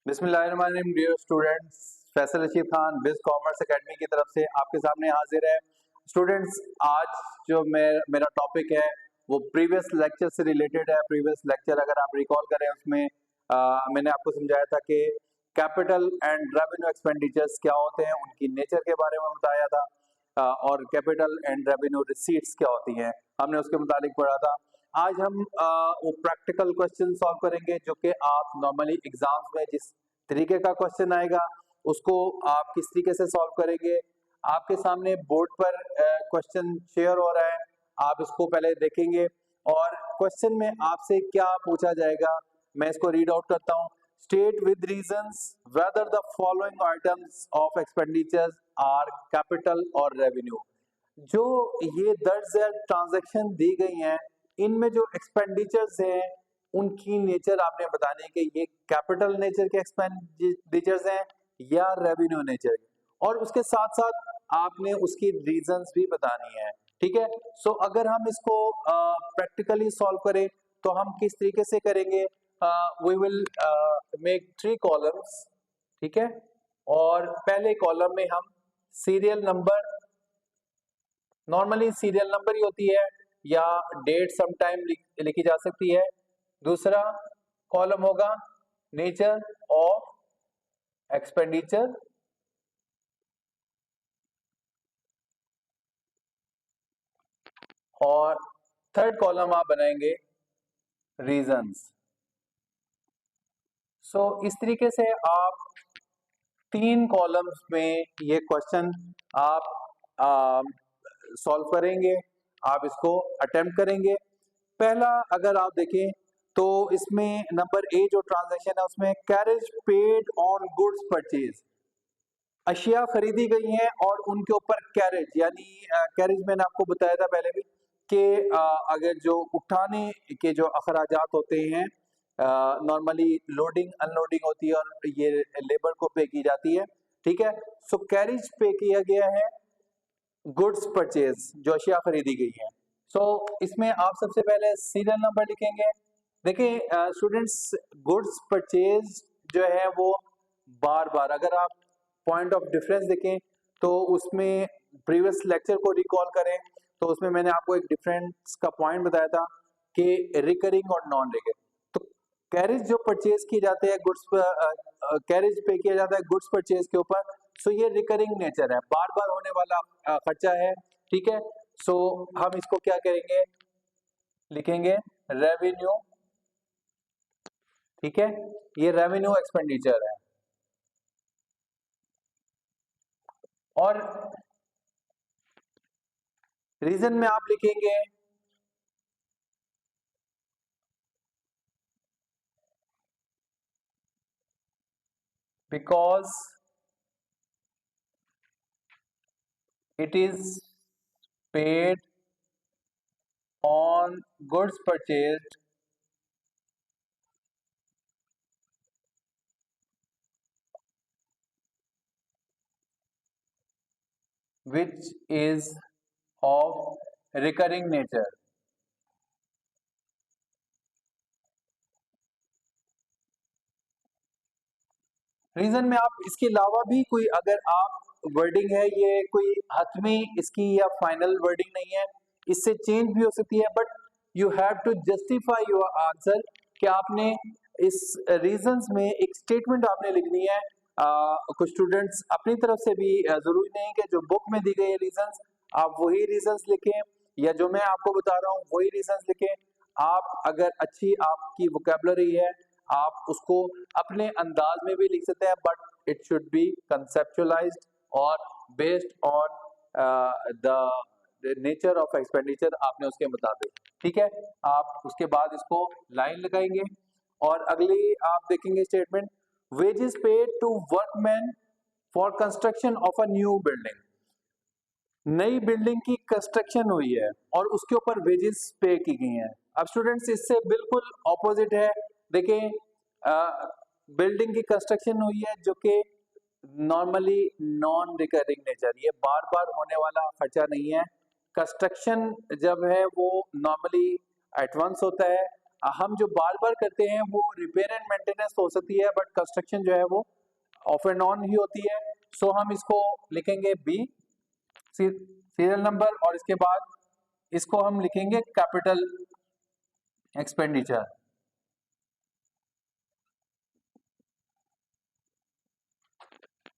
बिस्मिल्लाहिर्रहमानिर्रहीम। Dear students, Faisal Rashid Khan बिज commerce academy की तरफ से आपके सामने हाजिर है। स्टूडेंट्स, आज जो मेरा टॉपिक है वो प्रीवियस लेक्चर से रिलेटेड है। प्रीवियस लेक्चर अगर आप रिकॉल करें उसमें मैंने आपको समझाया था कि कैपिटल एंड रेवेन्यू एक्सपेंडिचर्स क्या होते हैं, उनकी नेचर के बारे में बताया था और कैपिटल एंड रेवेन्यू रिसीट्स क्या होती हैं हमने उसके मुतालिक पढ़ा था। आज हम वो प्रैक्टिकल क्वेश्चन सॉल्व करेंगे जो कि आप नॉर्मली एग्जाम्स में जिस तरीके का क्वेश्चन आएगा उसको आप किस तरीके से सॉल्व करेंगे। आपके सामने बोर्ड पर क्वेश्चन शेयर हो रहा है, आप इसको पहले देखेंगे और क्वेश्चन में आपसे क्या पूछा जाएगा मैं इसको रीड आउट करता हूँ। State with reasons whether the following items of expenditures are capital और रेवेन्यू। जो ये दर्ज ट्रांजैक्शन दी गई हैं इनमें जो एक्सपेंडिचर्स हैं उनकी नेचर आपने बतानी है कि ये कैपिटल नेचर के एक्सपेंडिचर्स हैं या रेवेन्यू नेचर के, और उसके साथ साथ आपने उसकी रीजंस भी बतानी है। ठीक है, सो अगर हम इसको प्रैक्टिकली सॉल्व करें तो हम किस तरीके से करेंगे। We will make 3 columns. ठीक है, और पहले कॉलम में हम serial number, normally serial number ही होती है या डेट समटाइम लिखी जा सकती है। दूसरा कॉलम होगा नेचर ऑफ एक्सपेंडिचर, और थर्ड कॉलम आप बनाएंगे रीजंस। सो इस तरीके से आप 3 कॉलम्स में ये क्वेश्चन आप सॉल्व करेंगे, आप इसको अटेम्प्ट करेंगे। पहला अगर आप देखें तो इसमें नंबर ए जो ट्रांजैक्शन है उसमें carriage paid on goods purchase, अशिया खरीदी गई हैं और उनके ऊपर कैरेज, यानी कैरेज मैंने आपको बताया था पहले भी कि अगर जो उठाने के जो अखराजात होते हैं नॉर्मली लोडिंग अनलोडिंग होती है और ये लेबर को पे की जाती है। ठीक है, सो कैरेज पे किया गया है गुड्स परचेज जो अशिया खरीदी गई है। सो इसमें आप सबसे पहले सीरियल नंबर लिखेंगे। देखिए स्टूडेंट्स, गुड्स परचेज जो है वो बार बार अगर आप पॉइंट ऑफ डिफरेंस देखें तो उसमें प्रीवियस लेक्चर को रिकॉल करें तो उसमें मैंने आपको एक डिफरेंस का पॉइंट बताया था कि रिकरिंग और नॉन रिकरिंग। तो कैरेज जो परचेज किए जाते हैं गुड्स, कैरेज पे किया जाता है गुड्स परचेज के ऊपर, सो ये रिकरिंग नेचर है, बार बार होने वाला खर्चा है। ठीक है, सो हम इसको क्या करेंगे, लिखेंगे रेवेन्यू। ठीक है, ये रेवेन्यू एक्सपेंडिचर है और रीजन में आप लिखेंगे because it is paid on goods purchased which is of recurring nature। Reason में आप इसके अलावा भी कोई अगर आप वर्डिंग है, ये कोई हतमी इसकी या फाइनल वर्डिंग नहीं है, इससे चेंज भी हो सकती है, but you have to justify your answer कि आपने इस रीजंस में एक स्टेटमेंट आपने लिखनी है। कुछ स्टूडेंट्स अपनी तरफ से भी जरूरी नहीं कि जो बुक में दी गई है रीजंस आप वही रीजंस लिखें या जो मैं आपको बता रहा हूँ वही रीजंस लिखें। आप अगर अच्छी आपकी वोकैबुलरी है आप उसको अपने अंदाज में भी लिख सकते हैं, but it should be conceptualized और based on the nature of expenditure आपने उसके मुताबिक। ठीक है, आप उसके बाद इसको लाइन लगाएंगे और अगली आप देखेंगे statement wages paid to workman for construction of a new building. नई बिल्डिंग की कंस्ट्रक्शन हुई है और उसके ऊपर वेजेस पे की गई हैं। अब स्टूडेंट्स इससे बिल्कुल ऑपोजिट है। देखें बिल्डिंग की कंस्ट्रक्शन हुई है जो कि नॉर्मली नॉन रिकरिंग नेचर, ये बार बार होने वाला खर्चा नहीं है। कंस्ट्रक्शन जब है वो नॉर्मली एट वंस होता है, हम जो बार बार करते हैं वो रिपेयर एंड मेंटेनेंस हो सकती है, बट कंस्ट्रक्शन जो है वो ऑफ एंड ऑन ही होती है। सो हम इसको लिखेंगे बी, सीरियल नंबर, और इसके बाद इसको हम लिखेंगे कैपिटल एक्सपेंडिचर।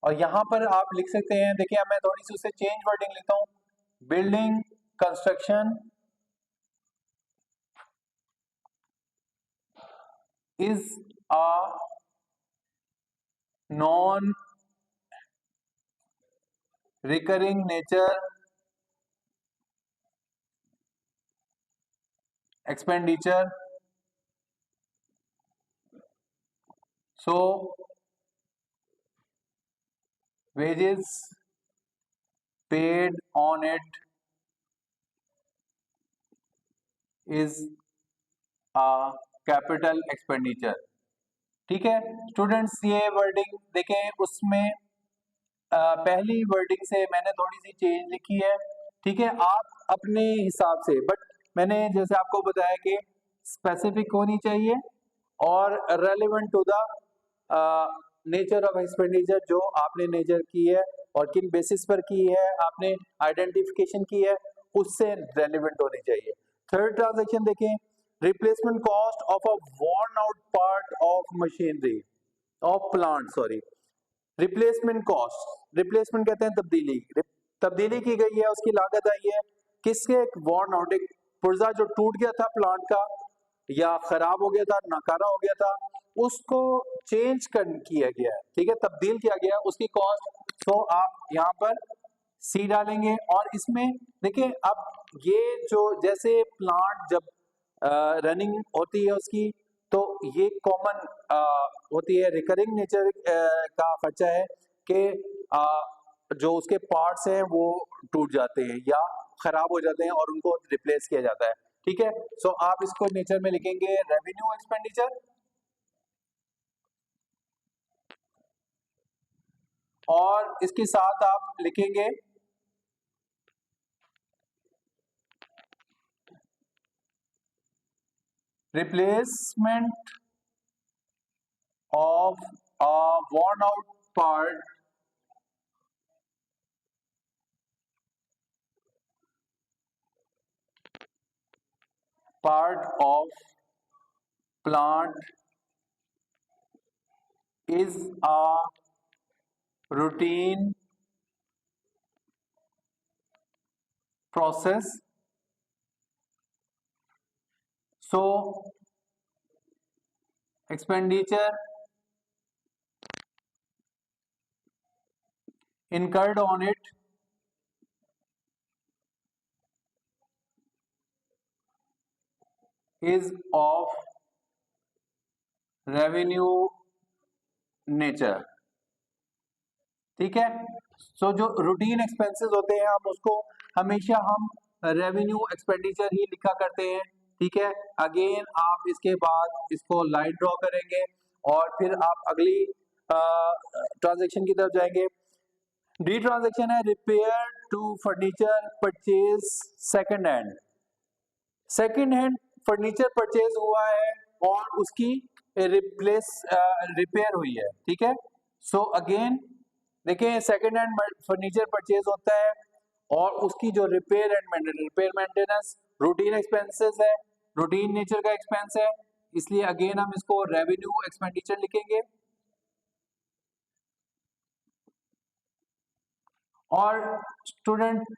और यहां पर आप लिख सकते हैं, देखिए मैं थोड़ी सी उसे चेंज वर्डिंग लिखता हूं, building construction is a non recurring nature expenditure. So wages paid on it is a capital expenditure. ठीक है स्टूडेंट्स, ये वर्डिंग देखें, उसमें पहली वर्डिंग से मैंने थोड़ी सी चेंज लिखी है। ठीक है, आप अपने हिसाब से, बट मैंने जैसे आपको बताया कि स्पेसिफिक होनी चाहिए और relevant to the nature of expenditure, जो आपने नेचर की है और किन बेसिस पर की है, आपने आइडेंटिफिकेशन की है, उससे रेलेवेंट होनी चाहिए। थर्ड ट्रांजैक्शन देखें, replacement cost of a worn out part of machinery of plant, sorry, replacement cost, replacement कहते हैं तब्दीली, तब्दीली की गई है, उसकी लागत आई है किसके, एक worn आउट, एक पुर्जा जो टूट गया था प्लांट का या खराब हो गया था, नाकारा हो गया था, उसको चेंज कर किया गया है, ठीक है, तब्दील किया गया, उसकी कॉस्ट। तो आप यहाँ पर सी डालेंगे। और इसमें देखिए, अब ये जो जैसे प्लांट जब रनिंग होती है उसकी, तो ये कॉमन होती है, रिकरिंग नेचर का खर्चा है कि जो उसके पार्ट्स हैं वो टूट जाते हैं या खराब हो जाते हैं और उनको रिप्लेस किया जाता है। ठीक है, सो आप इसको नेचर में लिखेंगे रेवेन्यू एक्सपेंडिचर, और इसके साथ आप लिखेंगे replacement of a worn out part of plant is a routine process. So expenditure incurred on it is of revenue nature। ठीक है, सो जो रूटीन एक्सपेंसेस होते हैं हम उसको हमेशा हम रेवेन्यू एक्सपेंडिचर ही लिखा करते हैं। ठीक है, अगेन आप इसके बाद इसको लाइन ड्रॉ करेंगे और फिर आप अगली ट्रांजैक्शन की तरफ जाएंगे। डी ट्रांजैक्शन है repair to furniture purchase second hand. Second hand furniture purchase हुआ है और उसकी रिपेयर हुई है। ठीक है, सो अगेन देखिए, सेकंड हैंड फर्नीचर परचेज होता है और उसकी जो रिपेयर मेंटेनेंस रूटीन एक्सपेंसेस है, रूटीन नेचर का एक्सपेंस है, इसलिए अगेन हम इसको रेवेन्यू एक्सपेंडिचर लिखेंगे। और स्टूडेंट,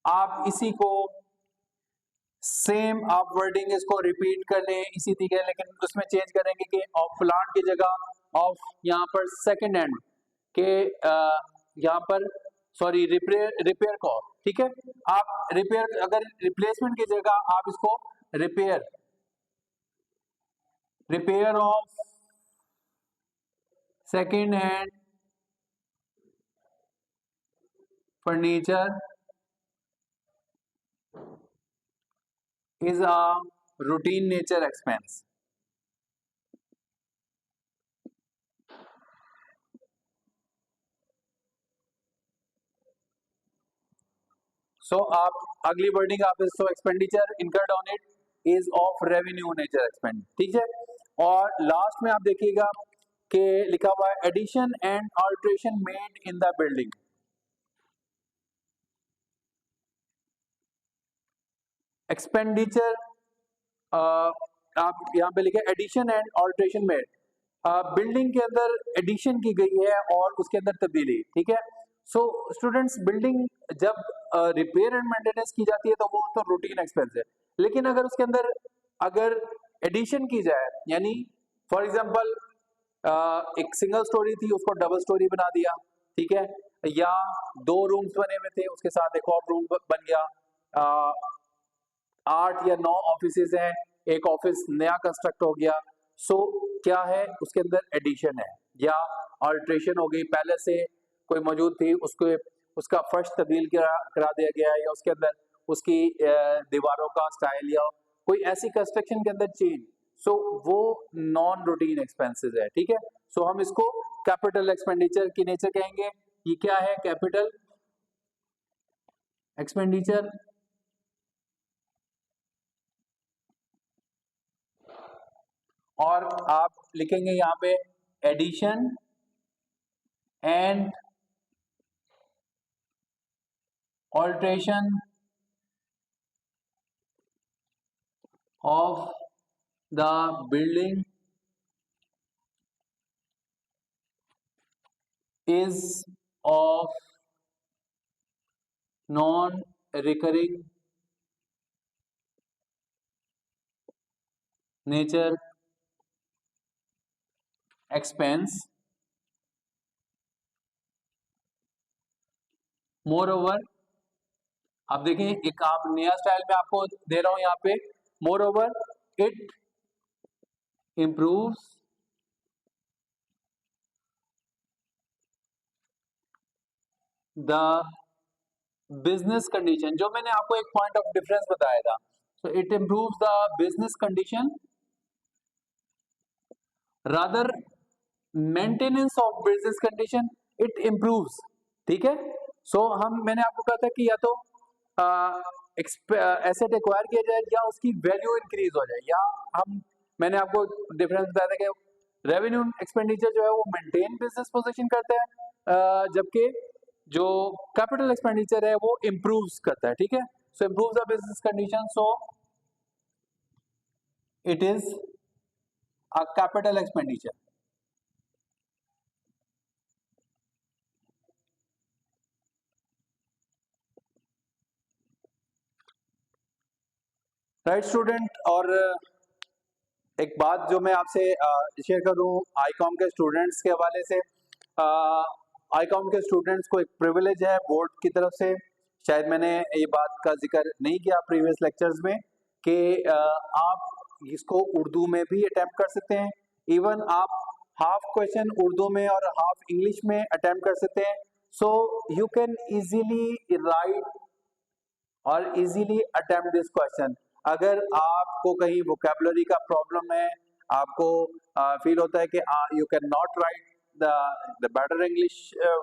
आप इसी को सेम आप वर्डिंग इसको रिपीट कर लें इसी तरीके, लेकिन उसमें चेंज करेंगे कि ऑफ प्लांट की जगह ऑफ यहाँ पर सेकंड हैंड के यहाँ पर सॉरी रिपेयर को। ठीक है, आप रिपेयर, अगर रिप्लेसमेंट की जगह आप इसको repair of second hand furniture is a routine nature expense। सो आप अगली वर्डिंग आप इसको expenditure incurred on it is of revenue nature expand, ठीक है। और लास्ट में आप देखिएगा कि लिखा हुआ है addition and alteration made in the building. Expenditure आप यहाँ पे लिखे addition and alteration made, building के अंदर एडिशन की गई है और उसके अंदर तब्दीली, ठीक है। सो स्टूडेंट्स, बिल्डिंग जब रिपेयर एंड मेंटेनेंस की जाती है तो वो तो रूटीन एक्सपेंस है, लेकिन अगर उसके अंदर अगर एडिशन की जाए, यानी फॉर एग्जांपल एक सिंगल स्टोरी थी उसको डबल स्टोरी बना दिया, ठीक है, या 2 रूम्स बने हुए थे उसके साथ एक और रूम बन गया, 8 या 9 ऑफिसेज हैं, एक ऑफिस नया कंस्ट्रक्ट हो गया, सो क्या है उसके अंदर एडिशन है या अल्ट्रेशन हो गई, पहले से कोई मौजूद थी उसको उसका फर्श तब्दील करा दिया गया या उसके अंदर उसकी दीवारों का स्टाइल या कोई ऐसी कंस्ट्रक्शन के अंदर चेंज, सो वो नॉन रूटीन एक्सपेंसेस है, ठीक है। सो हम इसको कैपिटल एक्सपेंडिचर की नेचर कहेंगे। ये क्या है कैपिटल एक्सपेंडिचर? और आप लिखेंगे यहाँ पे addition and alteration of the building is of non-recurring nature expense, moreover आप देखें एक आप नया स्टाइल में आपको दे रहा हूं यहाँ पे, moreover it improves the business condition, जो मैंने आपको एक पॉइंट ऑफ डिफरेंस बताया था, so it improves the business condition rather maintenance of business condition it improves, ठीक है। सो मैंने आपको कहा था कि या तो एसेट एक्वायर किया जाए या उसकी वैल्यू इंक्रीज हो जाए, या मैंने आपको डिफरेंस बताया था कि रेवेन्यू एक्सपेंडिचर जो है वो मेंटेन बिजनेस पोजीशन करता है, जबकि जो कैपिटल एक्सपेंडिचर है वो इम्प्रूव्स करता है, ठीक है। So improves the business condition, so it is a capital expenditure. Right student, और एक बात जो मैं आपसे शेयर करूं आईकॉम के स्टूडेंट्स के हवाले से, आईकॉम के स्टूडेंट्स को एक प्रिविलेज है बोर्ड की तरफ से, शायद मैंने ये बात का जिक्र नहीं किया प्रीवियस लेक्चर्स में, कि आप इसको उर्दू में भी अटेम्प्ट कर सकते हैं, इवन आप हाफ क्वेश्चन उर्दू में और हाफ इंग्लिश में अटेम्प्ट कर सकते हैं। So you can easily right और इजीली अटेम्प्ट दिस क्वेश्चन। अगर आपको कहीं वोकैबुलरी का प्रॉब्लम है, आपको फील होता है कि you can not write the better English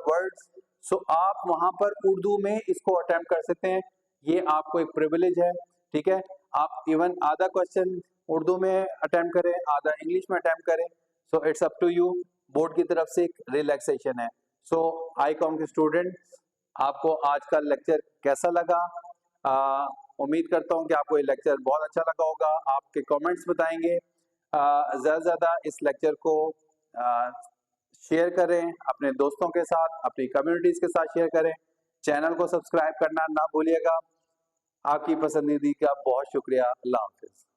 words, so आप वहां पर उर्दू में इसको अटेम्प्ट कर सकते हैं, ये आपको एक प्रिविलेज है, ठीक है। आप इवन आधा क्वेश्चन उर्दू में अटेम्प्ट करें, आधा इंग्लिश में अटेम्प्ट करें, so it's up to you, board की तरफ से एक रिलैक्सेशन है। सो आईकॉम के स्टूडेंट्स, आपको आज का लेक्चर कैसा लगा? उम्मीद करता हूं कि आपको ये लेक्चर बहुत अच्छा लगा होगा, आपके कमेंट्स बताएंगे। ज़्यादा से ज़्यादा इस लेक्चर को शेयर करें अपने दोस्तों के साथ, अपनी कम्युनिटीज़ के साथ शेयर करें, चैनल को सब्सक्राइब करना ना भूलिएगा। आपकी पसंदीदा का बहुत शुक्रिया। अल्लाह हाफिज़।